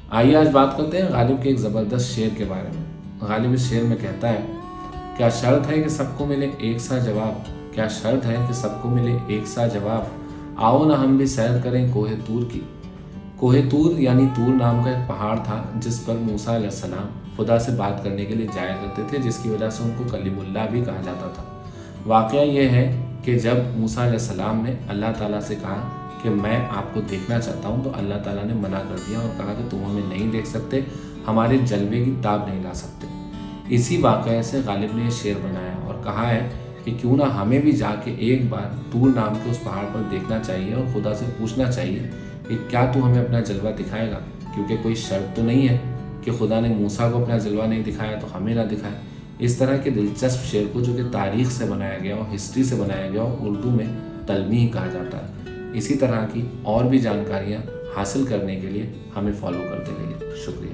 आइए आज बात करते हैं गालिब के एक ज़बरदस्त शेर के बारे में। गालिब इस शेर में कहता है, क्या शर्त है कि सबको मिले एक सा जवाब, क्या शर्त है कि सबको मिले एक सा जवाब, आओ ना हम भी सैर करें कोहे तूर की। कोहे तूर यानी तूर नाम का एक पहाड़ था जिस पर मूसा अलैहिस्सलाम खुदा से बात करने के लिए जाया करते थे, जिसकी वजह से उनको कलीमुल्लाह भी कहा जाता था। वाक़या ये है कि जब मूसा अलैहिस्सलाम ने अल्लाह ताला से कहा कि मैं आपको देखना चाहता हूँ, तो अल्लाह ताला ने मना कर दिया और कहा कि तुम हमें नहीं देख सकते, हमारे जलवे की ताब नहीं ला सकते। इसी वाक़ये से गालिब ने ये शेर बनाया और कहा है कि क्यों ना हमें भी जाके एक बार तूर नाम के उस पहाड़ पर देखना चाहिए और खुदा से पूछना चाहिए कि क्या तू हमें अपना जलवा दिखाएगा, क्योंकि कोई शर्त तो नहीं है कि खुदा ने मूसा को अपना जलवा नहीं दिखाया तो हमें ना दिखाए। इस तरह के दिलचस्प शेर को, जो कि तारीख़ से बनाया गया और हिस्ट्री से बनाया गया और उर्दू में तलमीह कहा जाता है। इसी तरह की और भी जानकारियाँ हासिल करने के लिए हमें फॉलो करते रहिए। शुक्रिया।